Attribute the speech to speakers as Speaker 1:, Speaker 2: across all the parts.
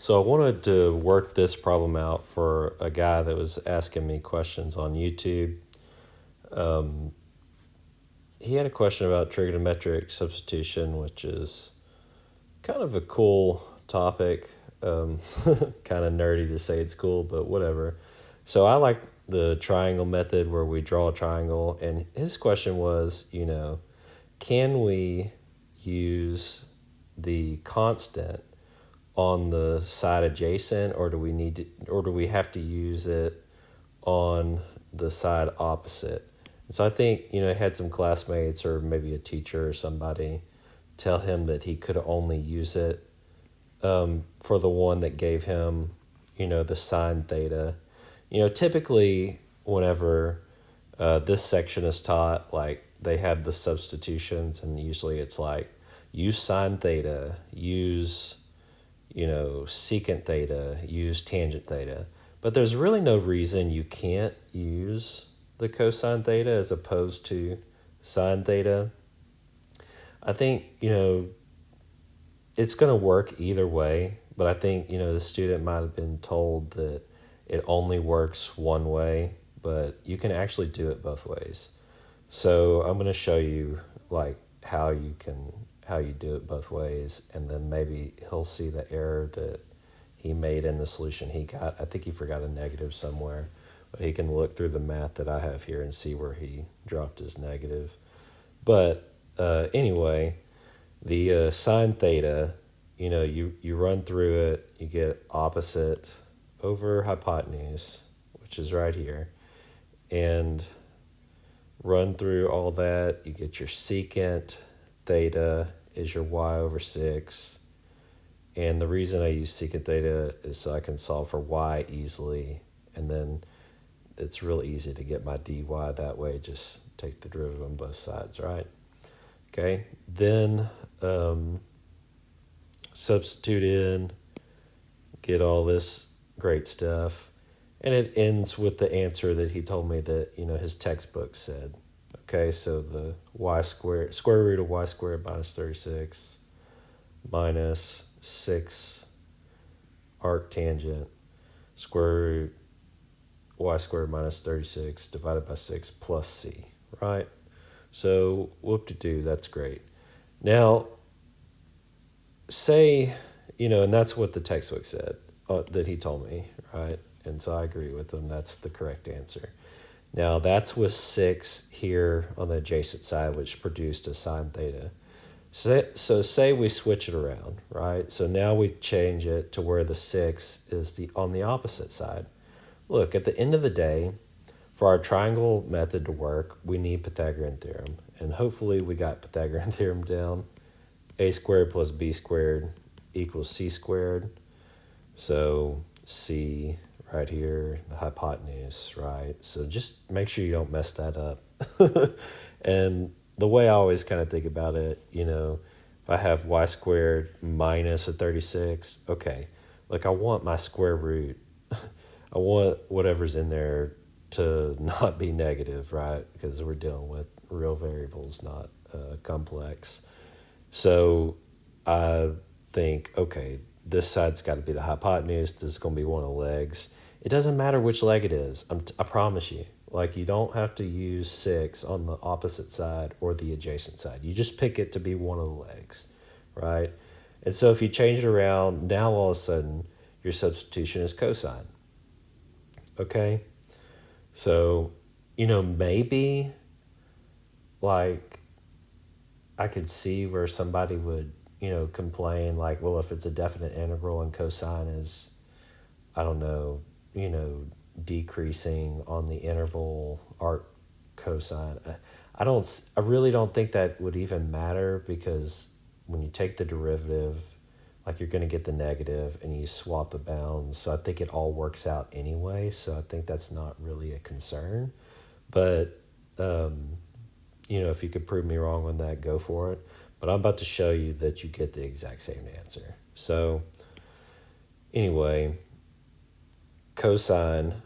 Speaker 1: So I wanted to work this problem out for a guy that was asking me questions on YouTube. Um, he had a question about trigonometric substitution, which is kind of a cool topic. Kind of nerdy to say it's cool, but whatever. So I like the triangle method where we draw a triangle, and his question was, can we use the constant on the side adjacent, or do we have to use it on the side opposite? So I think, he had some classmates or maybe a teacher or somebody tell him that he could only use it for the one that gave him, the sine theta. Typically whenever this section is taught, like they have the substitutions, and usually it's like use sine theta, use secant theta, use tangent theta. But there's really no reason you can't use the cosine theta as opposed to sine theta. I think, it's going to work either way, but I think, the student might have been told that it only works one way, but you can actually do it both ways. So I'm going to show you like how you do it both ways, and then maybe he'll see the error that he made in the solution he got. I think he forgot a negative somewhere, but he can look through the math that I have here and see where he dropped his negative. But anyway, the sine theta, you run through it, you get opposite over hypotenuse, which is right here, and run through all that, you get your secant theta is your y over 6. And the reason I use secant theta is so I can solve for y easily, and then it's real easy to get my dy that way. Just take the derivative on both sides, right? Okay, then substitute in, get all this great stuff, and it ends with the answer that he told me that, his textbook said. Okay, so the square root of y squared minus 36 minus 6 arctangent square root y squared minus 36 divided by 6 plus c, right? So whoop-de-doo, that's great. Now, say, and that's what the textbook said, that he told me, right? And so I agree with him. That's the correct answer. Now, that's with 6 here on the adjacent side, which produced a sine theta. So say we switch it around, right? So now we change it to where the 6 is on the opposite side. Look, at the end of the day, for our triangle method to work, we need Pythagorean theorem. And hopefully we got Pythagorean theorem down. A squared plus b squared equals c squared. So c right here, the hypotenuse, right? So just make sure you don't mess that up. And the way I always kind of think about it, if I have y squared minus a 36, okay, look, I want my square root. I want whatever's in there to not be negative, right? Because we're dealing with real variables, not complex. So I think, okay, this side's got to be the hypotenuse. This is going to be one of the legs. It doesn't matter which leg it is. I promise you. Like, you don't have to use 6 on the opposite side or the adjacent side. You just pick it to be one of the legs, right? And so if you change it around, now all of a sudden your substitution is cosine. Okay? So, maybe like I could see where somebody would, complain like, well, if it's a definite integral and cosine is, I don't know, decreasing on the interval arc cosine. I really don't think that would even matter, because when you take the derivative, like, you're going to get the negative and you swap the bounds. So I think it all works out anyway. So I think that's not really a concern. But, if you could prove me wrong on that, go for it. But I'm about to show you that you get the exact same answer. So anyway, cosine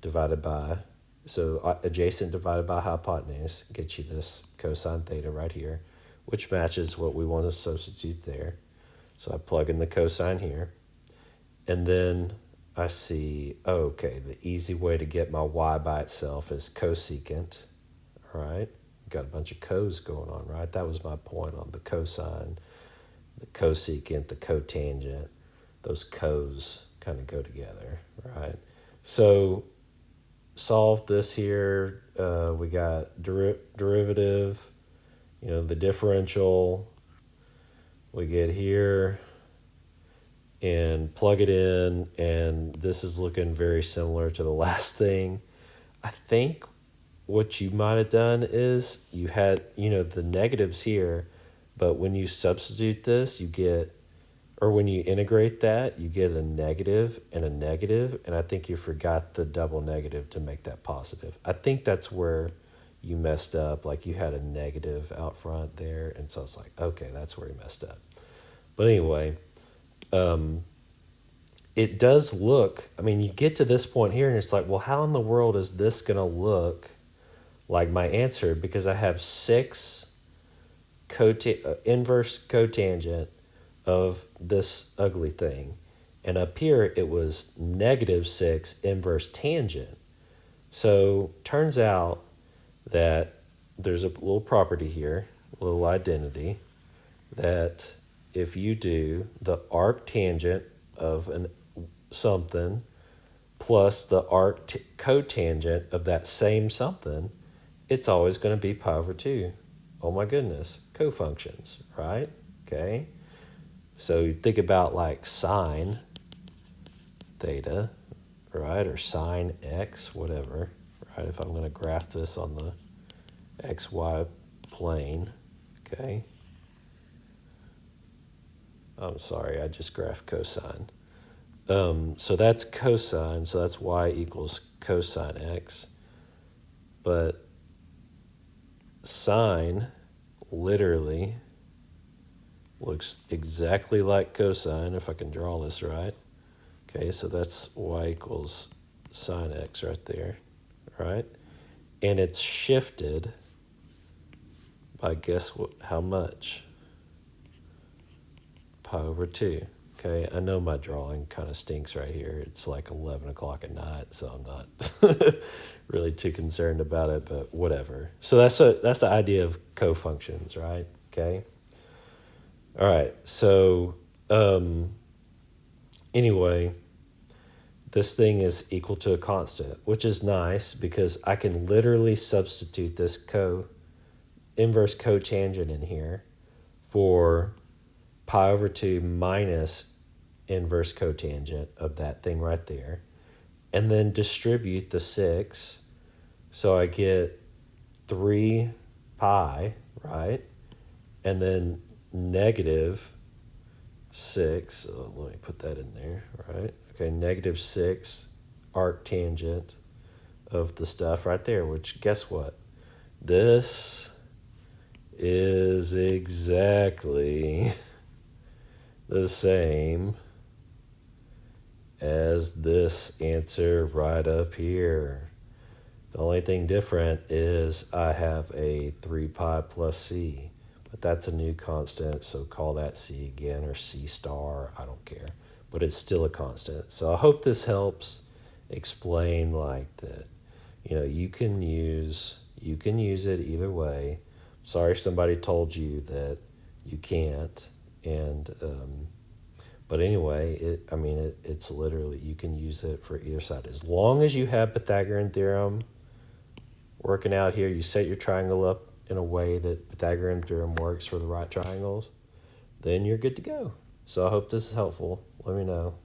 Speaker 1: divided by, so adjacent divided by hypotenuse gets you this cosine theta right here, which matches what we want to substitute there. So I plug in the cosine here. And then I see, oh, okay, the easy way to get my y by itself is cosecant, right? Got a bunch of cos going on, right? That was my point on the cosine, the cosecant, the cotangent. Those cos kind of go together, right? So solve this here. We got derivative, the differential. We get here and plug it in, and this is looking very similar to the last thing. I think what you might have done is you had, the negatives here, but when you substitute this, you get, or when you integrate that, you get a negative, and I think you forgot the double negative to make that positive. I think that's where you messed up, like you had a negative out front there, and so it's like, okay, that's where you messed up. But anyway, it does look, you get to this point here and it's like, well, how in the world is this going to look like my answer? Because I have 6 inverse cotangent of this ugly thing. And up here, it was -6 inverse tangent. So turns out that there's a little property here, a little identity, that if you do the arctangent of something plus the cotangent of that same something, it's always going to be pi over 2. Oh my goodness, cofunctions, right? Okay. So you think about like sine theta, right? Or sine x, whatever, right? If I'm going to graph this on the xy plane, okay. I'm sorry, I just graphed cosine. So that's cosine, so that's y equals cosine x. But sine literally looks exactly like cosine, if I can draw this right. Okay, so that's y equals sine x right there, right? And it's shifted by guess what? How much? Pi over 2. Okay, I know my drawing kind of stinks right here. It's like 11 o'clock at night, so I'm not really too concerned about it, but whatever. So that's the idea of cofunctions, right? Okay. All right. So anyway, this thing is equal to a constant, which is nice because I can literally substitute this inverse cotangent in here for pi over 2 minus inverse cotangent of that thing right there, and then distribute the 6, so I get 3 pi, right? And then -6, so let me put that in there, right? Okay, -6 arctangent of the stuff right there, which guess what? This is exactly the same as this answer right up here. The only thing different is I have a 3 pi plus c, but that's a new constant, so call that c again, or c star, I don't care, but it's still a constant. So I hope this helps explain like that. You can use it either way. Sorry somebody told you that you can't, and but anyway, it's literally, you can use it for either side. As long as you have Pythagorean theorem working out here, you set your triangle up in a way that Pythagorean theorem works for the right triangles, then you're good to go. So I hope this is helpful. Let me know.